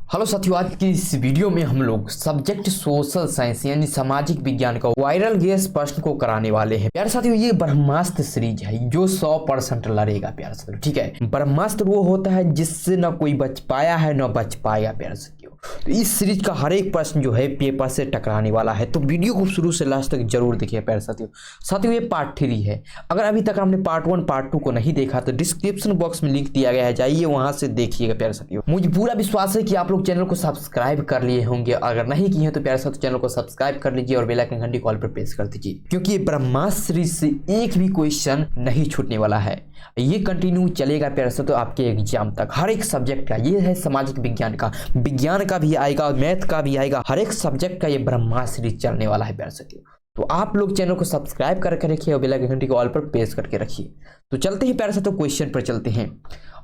Hello साथियों, आज की इस वीडियो में हम लोग सब्जेक्ट सोशल साइंस यानी सामाजिक विज्ञान का वायरल गेस प्रश्न को कराने वाले हैं। प्यारे साथियों, ये ब्रह्मास्त्र सीरीज है जो 100% लड़ेगा। प्यारे साथियों, ठीक है। ब्रह्मास्त्र वो होता है जिससे न कोई बच पाया है न बच पाएगा। प्यारे साथियों, तो इस सीरीज का हर एक प्रश्न जो है पेपर से टकराने वाला है, तो वीडियो को शुरू से लास्ट तक जरूर देखिए। प्यारे साथियों ये पार्ट 3 है। अगर अभी तक आपने पार्ट 1 पार्ट 2 को नहीं देखा तो डिस्क्रिप्शन बॉक्स में लिंक दिया गया है, जाइए वहां से देखिएगा। प्यारे साथियों, मुझे पूरा विश्वास है कि आप लोग चैनल को सब्सक्राइब कर लिए होंगे। अगर नहीं किए हैं तो प्यारे साथियों चैनल को सब्सक्राइब कर लीजिए और बेल आइकन घंटी कॉल पर प्रेस कर दीजिए, क्योंकि ये ब्रह्मास्त्र सीरीज से एक भी क्वेश्चन नहीं छूटने वाला है। ये कंटिन्यू चलेगा प्यारे साथियों आपके एग्जाम तक, हर एक सब्जेक्ट का। ये है सामाजिक विज्ञान का भी आएगा, मैथ का भी आएगा, हर एक सब्जेक्ट का ये ब्रह्मास्त्र सीरीज चलने वाला है। प्यारे साथियों, तो आप लोग चैनल को सब्सक्राइब करके रखिए और बेल आइकन घंटी को ऑल पर प्रेस करके रखिए। तो चलते हैं प्यारे साथियों, क्वेश्चन पर चलते हैं।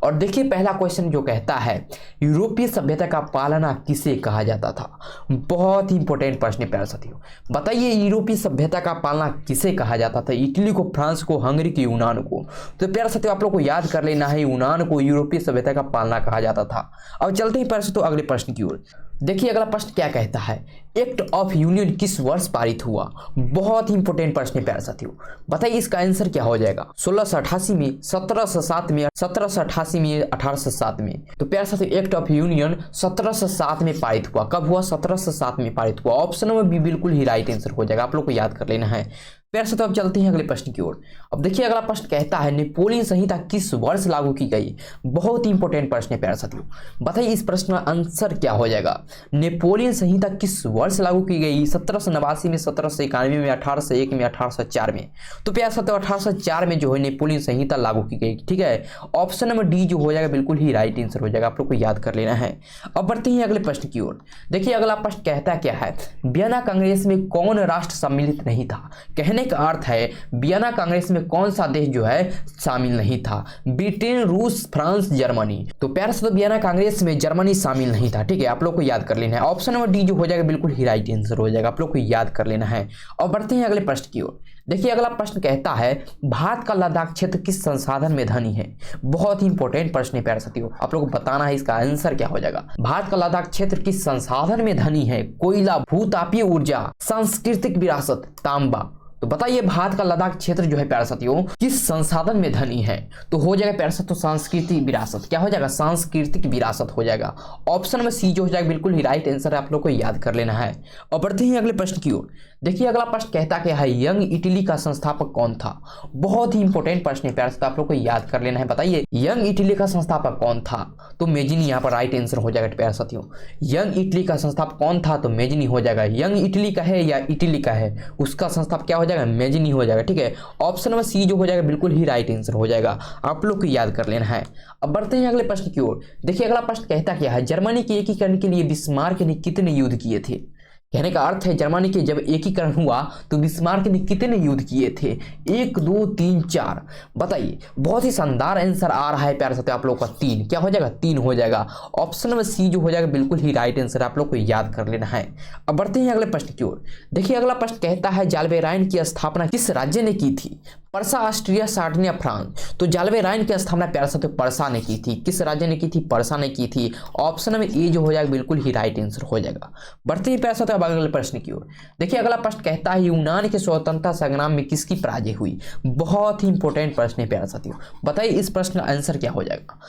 और देखिए पहला क्वेश्चन जो कहता है, यूरोपीय सभ्यता का पालना किसे कहा जाता था। बहुत ही इंपॉर्टेंट प्रश्न है प्यारे साथियों। बताइए यूरोपीय सभ्यता का पालना किसे कहा जाता था। इटली को, फ्रांस को, हंगरी को, यूनान को। तो प्यारे साथियों आप लोग को याद कर लेना है, यूनान को यूरोपीय सभ्यता का पालना कहा जाता था। अब चलते हैं प्यारे साथियों अगले प्रश्न की ओर। देखिए अगला प्रश्न क्या कहता है, एक्ट ऑफ यूनियन किस वर्ष पारित हुआ। बहुत ही इंपॉर्टेंट प्रश्न है प्यारे साथियों। बताइए इसका आंसर क्या हो जाएगा। 1688 में, 1707 में, 1788 में, 1807 में। तो प्यारे साथियों एक्ट ऑफ यूनियन 1707 में पारित हुआ। कब हुआ? 1707 में पारित हुआ। ऑप्शन में भी बिल्कुल ही राइट आंसर हो जाएगा, आप लोग को याद कर लेना है। प्यारे साथियों अब चलते हैं अगले प्रश्न की ओर। अब देखिए अगला प्रश्न कहता है, नेपोलियन संहिता किस वर्ष लागू की गई। बहुत ही इंपॉर्टेंट प्रश्न है प्यारे साथियों। बताइए इस प्रश्न का आंसर क्या हो जाएगा। नेपोलियन संहिता किस वर्ष लागू की गई। 1789 में, 1791 में, 1801 में, 1804 में। तो प्यारे साथियों 1804 में जो है नेपोलियन संहिता लागू की गई, ठीक है। ऑप्शन नंबर डी जो हो जाएगा बिल्कुल ही राइट आंसर हो जाएगा, आप लोग को याद कर लेना है। अब बढ़ते हैं अगले प्रश्न की ओर। देखिए अगला प्रश्न कहता क्या है, वियना कांग्रेस में कौन राष्ट्र सम्मिलित नहीं था। कहने का अर्थ है वियना कांग्रेस में कौन सा देश जो है शामिल नहीं था। ब्रिटेन, रूस, फ्रांस, जर्मनी। तो प्यारे साथियों वियना कांग्रेस में जर्मनी शामिल नहीं था, ठीक है। आप लोग को याद कर लेना है। ऑप्शन नंबर डी जो हो जाएगा बिल्कुल ही राइट आंसर हो जाएगा, आप लोग को याद कर लेना है। और बढ़ते हैं अगले प्रश्न की ओर। देखिए अगला प्रश्न कहता है, भारत का लद्दाख क्षेत्र किस संसाधन में धनी है। बहुत ही इंपॉर्टेंट प्रश्न है प्यारे साथियों, आप लोग को बताना है इसका आंसर क्या हो जाएगा। भारत का लद्दाख क्षेत्र किस संसाधन में धनी है। कोयला, भूतापीय ऊर्जा, सांस्कृतिक विरासत, तांबा। तो बताइए भारत का लद्दाख क्षेत्र जो है प्यारे साथियों किस संसाधन में धनी है। तो हो जाएगा प्यारे साथियों सांस्कृतिक विरासत। क्या हो जाएगा? सांस्कृतिक विरासत हो जाएगा। ऑप्शन में सी जो हो जाएगा बिल्कुल ही राइट आंसर है, आप लोग को याद कर लेना है। और बढ़ते हैं अगले प्रश्न की ओर। देखिए अगला प्रश्न कहता क्या है, यंग इटली का संस्थापक कौन था। बहुत ही इंपॉर्टेंट प्रश्न है प्यारे साथियों, आप लोग को याद कर लेना है। बताइए यंग इटली का संस्थापक कौन था। तो मेजिनी यहाँ पर राइट आंसर हो जाएगा प्यारे साथियों। यंग इटली का संस्थापक कौन था, तो मेजिनी हो जाएगा। यंग इटली का है या इटली का है, उसका संस्थापक क्या हो जाएगा? मेजिनी हो जाएगा, ठीक है। ऑप्शन नंबर सी जो हो जाएगा बिल्कुल ही राइट आंसर हो जाएगा, आप लोग को याद कर लेना है। अब बढ़ते हैं अगले प्रश्न की ओर। देखिए अगला प्रश्न कहता क्या है, जर्मनी के एकीकरण के लिए बिस्मार्क ने कितने युद्ध किए थे। कहने का अर्थ है जर्मनी के जब एकीकरण हुआ तो बिस्मार्क ने कितने युद्ध किए थे। 1, 2, 3, 4। बताइए, बहुत ही शानदार आंसर आ रहा है प्यारे साथियों आप लोग का 3। क्या हो जाएगा? 3 हो जाएगा। ऑप्शन नंबर सी जो हो जाएगा बिल्कुल ही राइट आंसर, आप लोग को याद कर लेना है। अब बढ़ते हैं अगले प्रश्न की ओर। देखिए अगला प्रश्न कहता है, जाल्वे राइन की स्थापना किस राज्य ने की थी। Parsa, Austria, Sardinia, France. तो जाल्वे राइन की स्थापना प्यारे साथियों पर्सा ने की थी। किस राज्य ने की थी? पर्सा ने की थी। ऑप्शन में ए जो हो जाएगा बिल्कुल ही राइट आंसर हो जाएगा। बढ़ते हैं प्यारे साथियों अगले प्रश्न की ओर। देखिए अगला प्रश्न कहता है, यूनान के स्वतंत्रता संग्राम में किसकी पराजय हुई। बहुत ही इंपॉर्टेंट प्रश्न है प्यारे साथियों। बताइए इस प्रश्न का आंसर क्या हो जाएगा।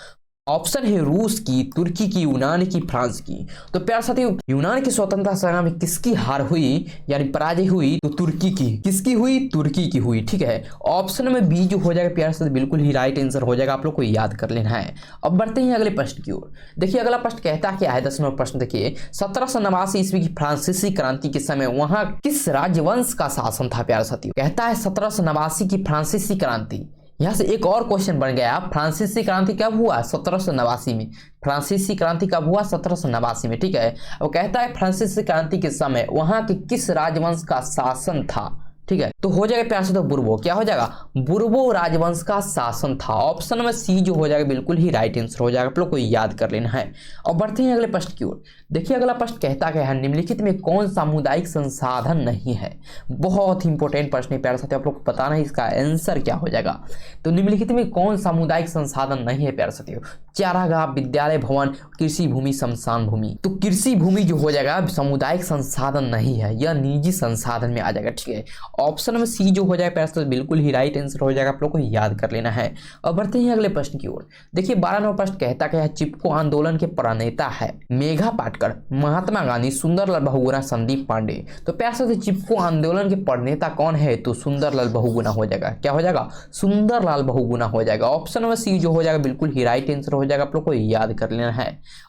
ऑप्शन है रूस की, तुर्की की, यूनान की, फ्रांस की। तो प्यारे साथियों यूनान की स्वतंत्रता संग्राम में किसकी हार हुई यानी पराजय हुई, तो तुर्की की। किसकी हुई? तुर्की की हुई, ठीक है। ऑप्शन में बी जो हो जाएगा प्यारे साथियों बिल्कुल ही राइट आंसर हो जाएगा, आप लोग को याद कर लेना है। अब बढ़ते हैं अगले प्रश्न की ओर। देखिए अगला प्रश्न कहता क्या है, 10वां प्रश्न देखिए, 1789 ईस्वी की फ्रांसीसी क्रांति के समय वहां किस राजवंश का शासन था। प्यारे साथियों कहता है 1789 की फ्रांसीसी क्रांति। यहाँ से एक और क्वेश्चन बन गया, फ्रांसीसी क्रांति कब हुआ? 1789 में। फ्रांसीसी क्रांति कब हुआ? 1789 में, ठीक है। वो कहता है फ्रांसीसी क्रांति के समय वहां के किस राजवंश का शासन था। ठीक है, तो हो जाएगा प्यार से तो बुर्बो, क्या हो जाएगा, बुर्बो राजवंश का शासन था। ऑप्शन नंबर सी जो हो जाएगा बिल्कुल ही राइट आंसर हो जाएगा, आप लोग को याद कर लेना है। और बढ़ते हैं अगले प्रश्न की ओर। देखिए अगला प्रश्न कहता क्या है, निम्नलिखित में कौन सामुदायिक संसाधन नहीं है। बहुत ही इंपॉर्टेंट प्रश्न है प्यारे साथियों, आप लोग को बताना है इसका आंसर क्या हो जाएगा। तो निम्नलिखित में कौन सामुदायिक संसाधन नहीं है प्यारे साथियों, चारागाह, विद्यालय भवन, कृषि भूमि, शमशान भूमि। तो कृषि भूमि जो हो जाएगा सामुदायिक संसाधन नहीं है, यह निजी संसाधन में आ जाएगा, ठीक है। ऑप्शन नंबर सी जो हो जाएगा प्यारे साथियों बिल्कुल ही राइट आंसर हो जाएगा, आप लोग को याद कर लेना है। और बढ़ते हैं अगले प्रश्न की ओर। देखिए 12 नंबर प्रश्न कहता क्या है, चिपको आंदोलन के प्रणेता है मेघा पाटकर, महात्मा गांधी, सुंदरलाल बहुगुणा, संदीप पांडे। तो प्यारे साथियों चिपको आंदोलन के प्रणेता कौन है, तो सुंदरलाल बहुगुणा हो जाएगा, क्या हो जाएगा, सुंदरलाल बहुगुणा हो जाएगा। ऑप्शन नंबर सी जो हो जाएगा बिल्कुल ही राइट आंसर हो जाएगा, आप लोग को याद कर लेना है।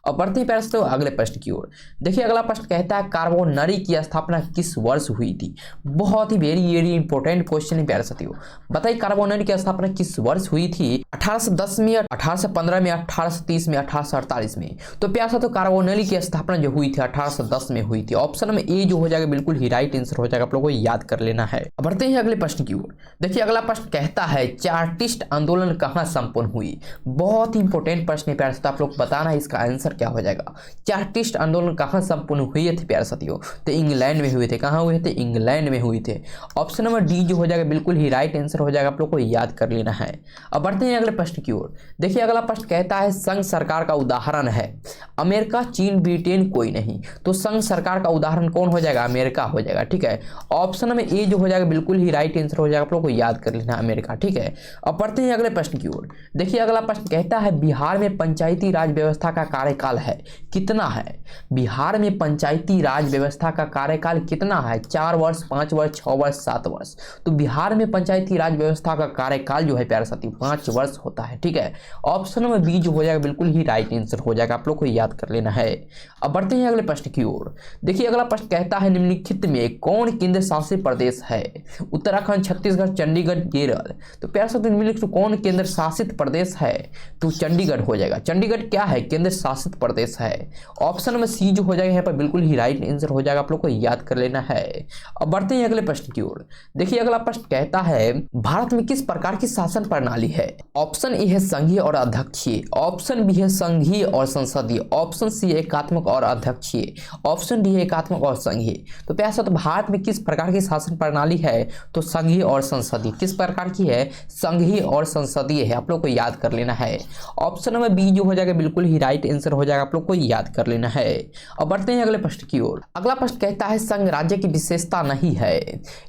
और बढ़ते हैं प्यारे साथियों अगले प्रश्न की ओर। देखिए अगला प्रश्न कहता है कार्बोनरी की स्थापना किस वर्ष हुई थी। बहुत ही वेरी इंपॉर्टेंट क्वेश्चन है प्यारे साथियों, बताइए कार्बोनरी की स्थापना किस वर्ष हुई थी, 1810 में, 1815 में, 1830 में, 1848 में। तो प्यारे साथियों कार्बोनरी की स्थापना जो हुई थी 1810 में हुई थी। ऑप्शन में ए जो हो जाएगा बिल्कुल ही राइट आंसर हो जाएगा, आप लोगों को याद कर लेना है। बढ़ते हैं अगले प्रश्न की ओर। देखिए अगला प्रश्न कहता है चार्टिस्ट आंदोलन कहां संपन्न हुई। बहुत ही इंपॉर्टेंट प्रश्न है प्यारे साथियों, आप लोग बताना है इसका आंसर क्या हो जाएगा। चार्टिस्ट आंदोलन कहां संपन्न हुए थे प्यारे साथियों, तो इंग्लैंड में हुए थे। कहां हुए थे, इंग्लैंड में हुए थे। ऑप्शन नंबर डी जो हो जाएगा बिल्कुल ही राइट आंसर हो जाएगा, आप लोग को याद कर लेना है। अब बढ़ते हैं अगले प्रश्न की ओर। देखिए अगला प्रश्न कहता है संघ सरकार का उदाहरण है अमेरिका, चीन, ब्रिटेन कोई नहीं। तो संघ सरकार का उदाहरण कौन हो जाएगा, अमेरिका हो जाएगा, ठीक है। ऑप्शन में ए जो हो जाएगा बिल्कुल ही राइट आंसर हो जाएगा, आप लोग को याद कर लेना अमेरिका, ठीक है। अब बढ़ते हैं अगले प्रश्न की ओर। देखिए अगला प्रश्न कहता है बिहार में पंचायती राज व्यवस्था का कार्यकाल है कितना है। बिहार में पंचायती राज व्यवस्था का कार्यकाल कितना है, 4 वर्ष, 5 वर्ष, 6 वर्ष, 7 वर्ष। तो बिहार में पंचायती राज व्यवस्था का कार्यकाल जो है प्यारे साथी 5 वर्ष होता है, ठीक है। ऑप्शन में बी जो हो जाएगा बिल्कुल ही राइट आंसर हो जाएगा, आप लोग को याद कर लेना है। अब बढ़ते हैं अगले प्रश्न की ओर। देखिए अगला प्रश्न कहता है निम्नलिखित में कौन केंद्र शासित प्रदेश है, उत्तराखंड, छत्तीसगढ़, चंडीगढ़, केरल। तो प्यारे साथी निम्नलिखित कौन केंद्र शासित प्रदेश है, तो चंडीगढ़ हो जाएगा। चंडीगढ़ क्या है, केंद्र शासित प्रदेश है। ऑप्शन में सी जो हो जाएगा यहाँ पर बिल्कुल ही राइट आंसर हो जाएगा, आप लोग को याद कर लेना है। अब बढ़ते हैं अगले प्रश्न की ओर। देखिए अगला प्रश्न कहता है भारत में किस प्रकार की शासन प्रणाली है। ऑप्शन ए है संघीय और अध्यक्षीय, ऑप्शन बी है संघीय और संसदीय, ऑप्शन सी एकात्मक और अध्यक्षीय, ऑप्शन डी है एकात्मक और संघीय। तो प्यारे तो भारत में किस प्रकार की शासन प्रणाली है, तो संघीय और संसदीय। किस प्रकार की है, संघीय और संसदीय है, आप लोग को याद कर लेना है। ऑप्शन नंबर बी जो हो जाएगा बिल्कुल ही राइट आंसर हो जाएगा, आप लोग को याद कर लेना है। अब बढ़ते हैं अगले प्रश्न की ओर। अगला प्रश्न कहता है संघ राज्य की विशेषता नहीं है,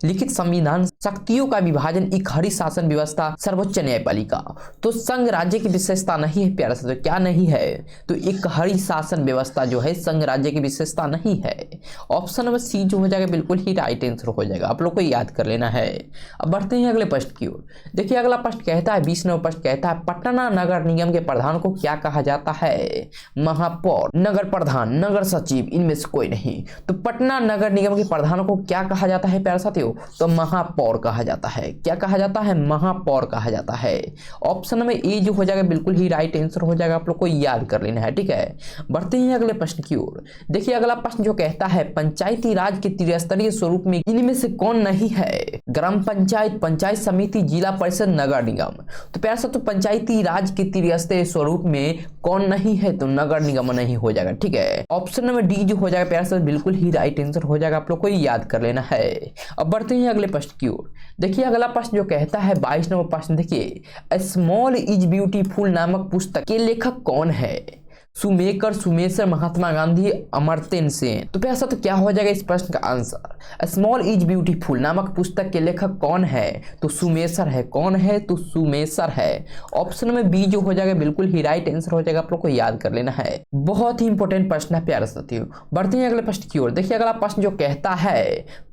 लिखित संविधान, शक्तियों का विभाजन, इकहरी शासन व्यवस्था, सर्वोच्च न्यायपालिका। तो संघ राज्य की विशेषता नहीं है प्यारे साथियों, क्या नहीं है, तो इकहरी शासन व्यवस्था जो है संघ राज्य की विशेषता नहीं है। ऑप्शन नंबर सी जो हो जाएगा बिल्कुल ही राइट आंसर हो जाएगा, आप लोग को याद कर लेना है। अब बढ़ते हैं अगले प्रश्न की ओर। देखिए अगला प्रश्न कहता है 20 नंबर प्रश्न कहता है पटना नगर निगम के प्रधान को क्या कहा जाता है, महापौर, नगर प्रधान, नगर सचिव, इनमें से कोई नहीं। तो पटना नगर निगम के प्रधान को क्या कहा जाता है प्यारे साथियों, तो महापौर कहा जाता है। क्या कहा जाता है, महापौर कहा जाता है। ऑप्शन में ए जो हो जाएगा बिल्कुल ही राइट आंसर हो जाएगा, आप लोग को याद कर लेना है, ठीक है। बढ़ते हैं अगले प्रश्न की ओर। देखिए अगला प्रश्न जो कहता है पंचायती राज के त्रिस्तरीय स्वरूप में इनमें से कौन नहीं है, ग्राम पंचायत, पंचायत समिति, जिला परिषद, नगर निगम। तो प्यारे साथियों पंचायती राज के त्रिस्तरीय स्वरूप में कौन नहीं है, तो नगर निगम नहीं हो जाएगा, ठीक है। ऑप्शन नंबर डी जो हो जाएगा प्यारे साथियों बिल्कुल ही राइट आंसर हो जाएगा, आप लोग को याद कर लेना है। अब बढ़ते हैं अगले प्रश्न की ओर। देखिए अगला प्रश्न जो कहता है 22 नंबर प्रश्न, देखिए स्मॉल इज ब्यूटीफुल नामक पुस्तक के लेखक कौन है, सुमेकर, सुमेशर, महात्मा गांधी, अमर्त्य सेन। तो प्यारे साथियों क्या हो जाएगा इस प्रश्न का आंसर, स्मॉल इज ब्यूटीफुल नामक पुस्तक के लेखक कौन है, तो सुमेशर है। कौन है, तो सुमेशर है। ऑप्शन में बी जो हो जाएगा बिल्कुल ही राइट आंसर हो जाएगा, आप लोग को याद कर लेना है। बहुत ही इंपॉर्टेंट प्रश्न है प्यारे साथियों। बढ़ते हैं अगले प्रश्न की ओर। देखिए अगला प्रश्न जो कहता है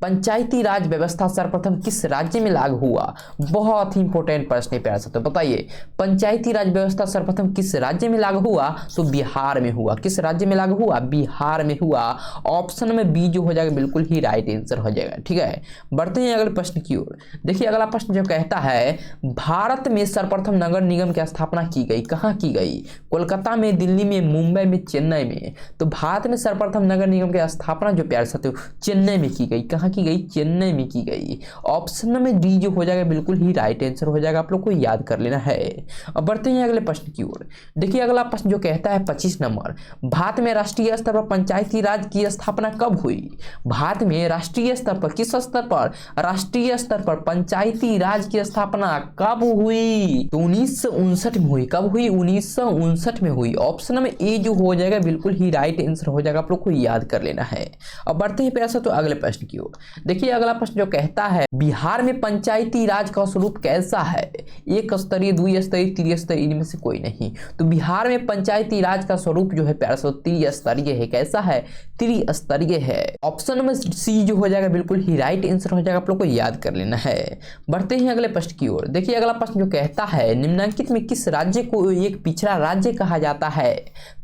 पंचायती राज व्यवस्था सर्वप्रथम किस राज्य में लागू हुआ। बहुत ही इंपॉर्टेंट प्रश्न है प्यारे साथियों, बताइए पंचायती राज व्यवस्था सर्वप्रथम किस राज्य में लागू हुआ, तो बिहार बिहार में हुआ। किस राज्य में लागू हुआ? बिहार में हुआ। ऑप्शन में बी जो हो जाएगा बिल्कुल ही राइट आंसर हो जाएगा। ठीक है, बढ़ते हैं अगले प्रश्न की ओर। देखिए अगला प्रश्न जो कहता है भारत में सर्वप्रथम नगर निगम की स्थापना की गई, कहाँ की गई? कोलकाता में, दिल्ली में, मुंबई में, चेन्नई में। तो भारत में सर्वप्रथम नगर निगम की स्थापना जो प्यारे साथियों चेन्नई में की गई। कहाँ की गई? चेन्नई में की गई। ऑप्शन में डी जो हो जाएगा बिल्कुल ही राइट आंसर हो जाएगा, आप लोग को याद कर लेना है। अब बढ़ते हैं अगले प्रश्न की ओर। देखिए अगला प्रश्न जो कहता है 25 नंबर, भारत में राष्ट्रीय स्तर पर पंचायती राज की स्थापना कब हुई? भारत में राष्ट्रीय स्तर पर, किस स्तर पर? राष्ट्रीय स्तर पर पंचायती राज की स्थापना कब हुई? तो 1959 में हुई। कब हुई? 1959 में हुई। ऑप्शन में ए जो हो जाएगा बिल्कुल ही राइट आंसर हो जाएगा, आप लोग को याद कर लेना है। अब बढ़ते हैं पैसा तो अगले प्रश्न की ओर। देखिए अगला प्रश्न जो कहता है बिहार में पंचायती राज का स्वरूप कैसा है? एक स्तरीय, द्विस्तरीय, त्रिस्तरीय, इनमें से कोई नहीं। तो बिहार में पंचायती राज का स्वरूप जो है प्यारे साथियों त्रिस्तरीय है। कैसा है? त्रिस्तरीय है। ऑप्शन में सी जो हो जाएगा बिल्कुल ही राइट आंसर हो जाएगा, आप लोग को याद कर लेना है। बढ़ते हैं अगले प्रश्न की ओर। देखिए अगला प्रश्न जो कहता है निम्नलिखित में किस राज्य को एक पिछड़ा राज्य कहा जाता है?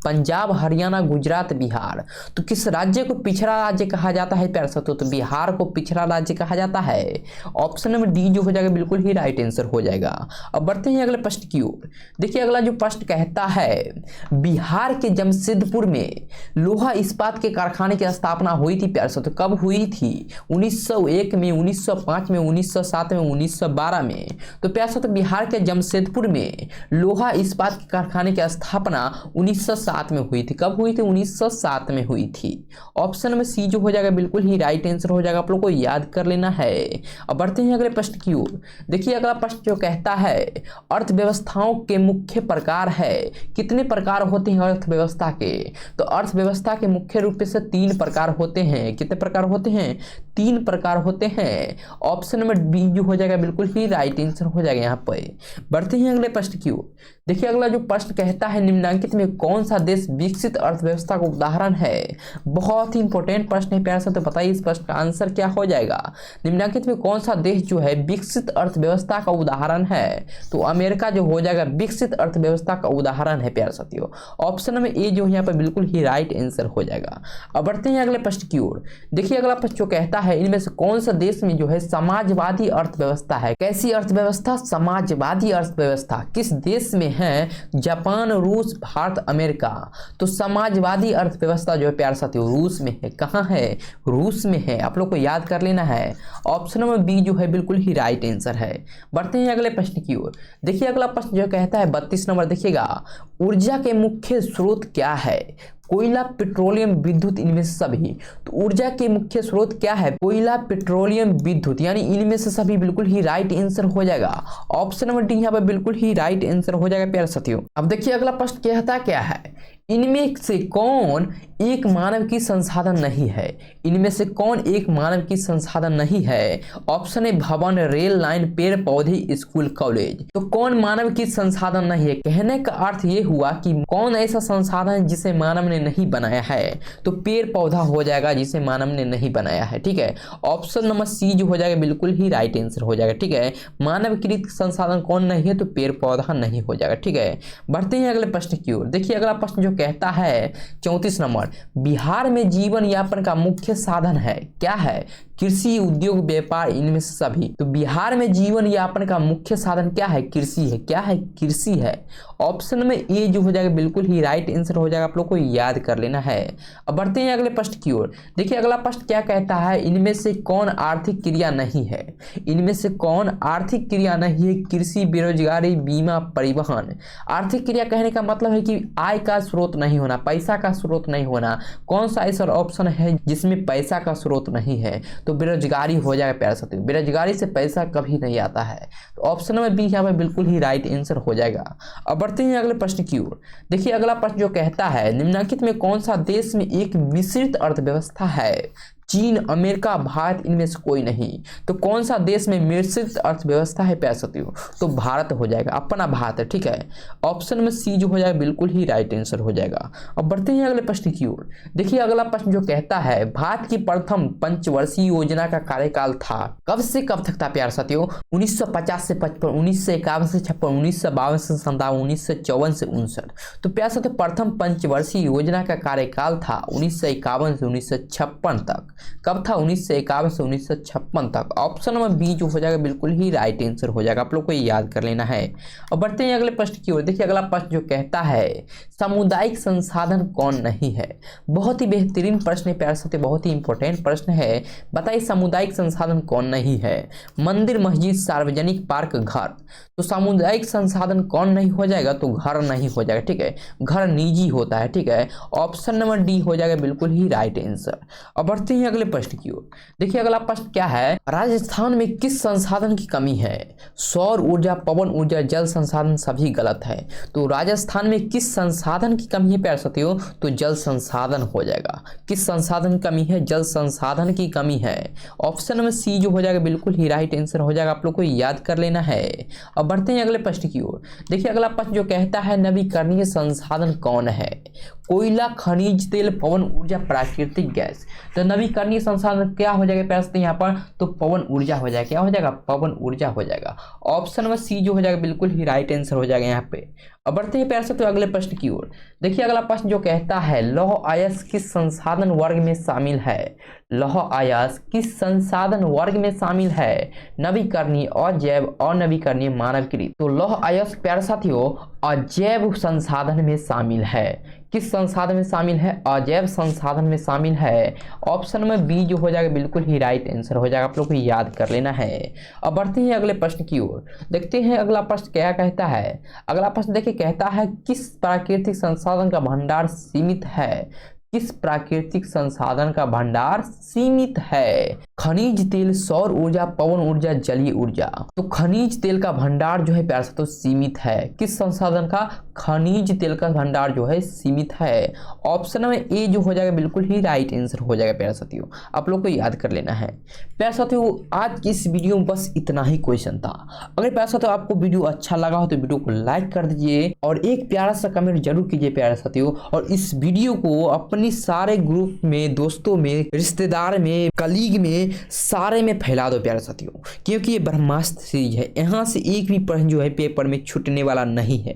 पंजाब, हरियाणा, गुजरात, बिहार। तो किस राज्य को पिछड़ा राज्य कहा जाता है प्यारे साथियों? तो बिहार को पिछड़ा राज्य कहा जाता है। ऑप्शन में डी जो हो जाएगा बिल्कुल ही राइट आंसर हो जाएगा। अब बढ़ते हैं अगले प्रश्न की ओर। देखिए अगला जो प्रश्न कहता है बिहार के जमशेदपुर में लोहा इस्पात के कारखाने की स्थापना हुई थी प्यारे साथियों, कब हुई थी? 1901 में, 1905 में, 1907 में, 1912 में। तो प्यारे साथियों बिहार के जमशेदपुर में लोहा इस्पात के कारखाने की स्थापना 1907 में हुई थी। कब हुई थी? 1907 में हुई थी। ऑप्शन में सी जो हो जाएगा बिल्कुल ही राइट आंसर हो जाएगा, आप लोग को याद कर लेना है। अब बढ़ते हैं अगले प्रश्न की ओर। देखिए अगला प्रश्न जो कहता है अर्थव्यवस्थाओं के मुख्य प्रकार है। कितने प्रकार होते हैं अर्थव्यवस्था के? तो अर्थव्यवस्था के मुख्य रूप से 3 प्रकार होते हैं। कितने प्रकार होते हैं? 3 प्रकार होते हैं। ऑप्शन में बी जो हो जाएगा बिल्कुल ही राइट आंसर हो जाएगा यहाँ पर। बढ़ते हैं अगले प्रश्न की ओर। देखिए अगला जो प्रश्न कहता है निम्नलिखित में कौन सा देश विकसित अर्थव्यवस्था का उदाहरण है? बहुत ही इंपॉर्टेंट प्रश्न है प्यारे साथियों, तो बताइए इस प्रश्न का आंसर क्या हो जाएगा? निम्नलिखित में कौन सा देश जो है विकसित अर्थव्यवस्था का उदाहरण है? तो अमेरिका जो हो जाएगा विकसित अर्थव्यवस्था का उदाहरण है प्यारे साथियों। ऑप्शन में ए जो यहाँ पर बिल्कुल ही राइट आंसर हो जाएगा। अब बढ़ते हैं अगले प्रश्न की ओर। देखिए अगला प्रश्न जो कहता है इनमें से कौन सा देश में जो है समाजवादी अर्थव्यवस्था है? कैसी अर्थव्यवस्था? समाजवादी अर्थव्यवस्था। किस देश में है? जापान, रूस, भारत, अमेरिका। तो समाजवादी अर्थव्यवस्था जो है प्यारे साथियों रूस में है। कहाँ है? रूस में है, आप लोग को याद कर लेना है। ऑप्शन में बी जो है बिल्कुल ही राइट आंसर है। बढ़ते हैं अगले प्रश्न की ओर। देखिए अगला प्रश्न जो कहता है 32 नंबर, देखिएगा ऊर्जा के मुख्य स्रोत क्या है? कोयला, पेट्रोलियम, विद्युत, इनमें से सभी। तो ऊर्जा के मुख्य स्रोत क्या है? कोयला, पेट्रोलियम, विद्युत, यानी इनमें से सभी बिल्कुल ही राइट आंसर हो जाएगा। ऑप्शन नंबर डी यहाँ पर बिल्कुल ही राइट आंसर हो जाएगा प्यारे साथियों। अब देखिए अगला प्रश्न कहता क्या है इनमें से कौन एक मानव की संसाधन नहीं है? इनमें से कौन एक मानव की संसाधन नहीं है? ऑप्शन ए भवन, रेल लाइन, पेड़ पौधे, स्कूल, कॉलेज। तो कौन मानव की संसाधन नहीं है? कहने का अर्थ ये हुआ कि कौन ऐसा संसाधन है जिसे मानव ने नहीं बनाया है? तो पेड़ पौधा हो जाएगा जिसे मानव ने नहीं बनाया है। ठीक है, ऑप्शन नंबर सी जो हो जाएगा बिल्कुल ही राइट आंसर हो जाएगा। ठीक है, मानवकृत संसाधन कौन नहीं है? तो पेड़ पौधा नहीं हो जाएगा। ठीक है, बढ़ते हैं अगले प्रश्न की ओर। देखिए अगला प्रश्न जो कहता है 34 नंबर, बिहार में जीवन यापन का मुख्य साधन है, क्या है? कृषि, उद्योग, व्यापार, इनमें से सभी। तो बिहार में जीवन यापन का मुख्य साधन क्या है? कृषि है। क्या है? कृषि है। ऑप्शन में ए जो हो जाएगा बिल्कुल ही राइट आंसर हो जाएगा, आप लोग को याद कर लेना है। अब बढ़ते हैं अगले प्रश्न की ओर। देखिए अगला प्रश्न क्या कहता है इनमें से कौन आर्थिक क्रिया नहीं है? इनमें से कौन आर्थिक क्रिया नहीं है? कृषि, बेरोजगारी, बीमा, परिवहन। आर्थिक क्रिया कहने का मतलब है कि आय का स्रोत नहीं होना, पैसा का स्रोत नहीं होना। कौन सा ऐसा ऑप्शन है जिसमें पैसा का स्रोत नहीं है? तो बेरोजगारी हो जाएगा प्यारे साथियों। बेरोजगारी से पैसा कभी नहीं आता है। तो ऑप्शन में बी यहाँ पे बिल्कुल ही राइट आंसर हो जाएगा। अब बढ़ते हैं अगले प्रश्न की ओर। देखिए अगला प्रश्न जो कहता है निम्नलिखित में कौन सा देश में एक मिश्रित अर्थव्यवस्था है? चीन, अमेरिका, भारत, इनमें से कोई नहीं। तो कौन सा देश में मिश्रित अर्थव्यवस्था है प्यारे साथियों? तो भारत हो जाएगा, अपना भारत है, ठीक है। ऑप्शन में सी जो हो जाएगा बिल्कुल ही राइट आंसर हो जाएगा। अब बढ़ते हैं अगले प्रश्न की ओर। देखिए अगला प्रश्न जो कहता है भारत की प्रथम पंचवर्षीय योजना का कार्यकाल था, कब से कब तक था प्यारे साथियों? 1950 से 55, 1951 से 56, 1952 से 57, 1954 से 59। तो प्यारे साथियों प्रथम पंचवर्षीय योजना का कार्यकाल था 1951 से 1956 तक। कब था? 1951 से 1956 तक। ऑप्शन नंबर बी जो हो जाएगा बिल्कुल ही राइट आंसर हो जाएगा, आप लोग को याद कर लेना है। और बढ़ते हैं अगले प्रश्न की ओर। देखिए अगला प्रश्न जो कहता है सामुदायिक संसाधन कौन नहीं है? बहुत ही बेहतरीन प्रश्न है प्यारे साथियों, बहुत ही इंपॉर्टेंट प्रश्न है। बताइए सामुदायिक संसाधन कौन नहीं है? मंदिर, मस्जिद, सार्वजनिक पार्क, घर। तो सामुदायिक संसाधन कौन नहीं हो जाएगा? तो घर नहीं हो जाएगा, ठीक है। घर निजी होता है, ठीक है। ऑप्शन नंबर डी हो जाएगा बिल्कुल ही राइट आंसर। अब बढ़ते हैं अगले प्रश्न की ओर। देखिए अगला प्रश्न क्या है, राजस्थान में किस संसाधन की कमी है? सौर ऊर्जा, पवन ऊर्जा, जल संसाधन, सभी गलत है। तो राजस्थान में किस संसाधन की कमी है प्यारे साथियों? तो जल संसाधन हो जाएगा। किस संसाधन की कमी है? जल संसाधन की कमी है। ऑप्शन में सी जो हो जाएगा बिल्कुल ही राइट आंसर हो जाएगा, आप लोग को याद कर लेना है। अब बढ़ते हैं अगले प्रश्न की ओर। देखिए अगला प्रश्न जो कहता है नवीकरणीय संसाधन कौन है? कोयला, खनिज तेल, पवन ऊर्जा, प्राकृतिक गैस। तो नवीकरणीय संसाधन क्या हो जाएगा प्यारे साथियों यहाँ पर? तो पवन ऊर्जा हो जाएगा। क्या हो जाएगा? पवन ऊर्जा हो जाएगा। ऑप्शन नंबर सी जो हो जाएगा बिल्कुल ही राइट आंसर हो जाएगा यहाँ पे। अब बढ़ते हैं प्यारे साथियों अगले प्रश्न की ओर। देखिए अगला प्रश्न जो कहता है लौह अयस्क किस संसाधन वर्ग में शामिल है? लौह अयस्क किस संसाधन वर्ग में शामिल है? नवीकरणीय, अजैव, अनवीकरणीय, मानवीकृत। तो लौह अयस्क प्यारे साथियों अजैव संसाधन में शामिल है। किस संसाधन में शामिल है? अजैव संसाधन में शामिल है। ऑप्शन में बी जो हो जाएगा बिल्कुल ही राइट आंसर हो जाएगा, आप लोग को याद कर लेना है। अब बढ़ते हैं अगले प्रश्न की ओर। देखते हैं अगला प्रश्न क्या कहता है। अगला प्रश्न देखिए कहता है किस प्राकृतिक संसाधन का भंडार सीमित है? किस प्राकृतिक संसाधन का भंडार सीमित है? खनिज तेल, सौर ऊर्जा, पवन ऊर्जा, जलीय ऊर्जा। तो खनिज तेल का भंडार जो है प्यारे साथियों सीमित है। किस संसाधन का? खनिज तेल का भंडार जो है सीमित है। ऑप्शन में ए जो हो जाएगा बिल्कुल ही राइट आंसर हो जाएगा प्यारे साथियों, आप लोग को याद कर लेना है। प्यारे साथियों आज की इस वीडियो में बस इतना ही क्वेश्चन था। अगर प्यारे साथियों आपको वीडियो अच्छा लगा हो तो वीडियो को लाइक कर दीजिए और एक प्यारा सा कमेंट जरूर कीजिए प्यारे साथियों। और इस वीडियो को अपनी सारे ग्रुप में, दोस्तों में, रिश्तेदार में, कलीग में, सारे में फैला दो प्यारे साथियों, क्योंकि ये ब्रह्मास्त्र सीरीज है। यहाँ से एक भी प्रश्न जो है पेपर में छूटने वाला नहीं है।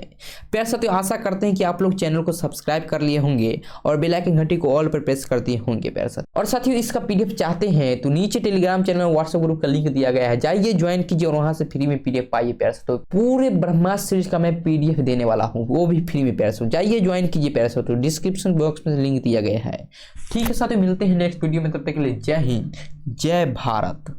प्यारे साथियों आशा करते हैं कि आप लोग चैनल को सब्सक्राइब कर लिए होंगे और बेल आइकन घंटी को ऑल पर प्रेस कर दिए होंगे प्यारे साथियों। और साथियों इसका पीडीएफ चाहते हैं तो नीचे टेलीग्राम चैनल और व्हाट्सएप ग्रुप का लिंक दिया गया है, जाइए ज्वाइन कीजिए और वहां से फ्री में पीडीएफ पाइए प्यारे साथियों। पूरे ब्रह्मास्त्र सीरीज का मैं पीडीएफ देने वाला हूँ, वो भी फ्री में प्यारे साथियों, जाइए ज्वाइन कीजिए प्यारे साथियों। डिस्क्रिप्शन बॉक्स में लिंक दिया गया है। ठीक है साथियों मिलते हैं नेक्स्ट वीडियो में, तब तक के लिए जय हिंद, जय भारत।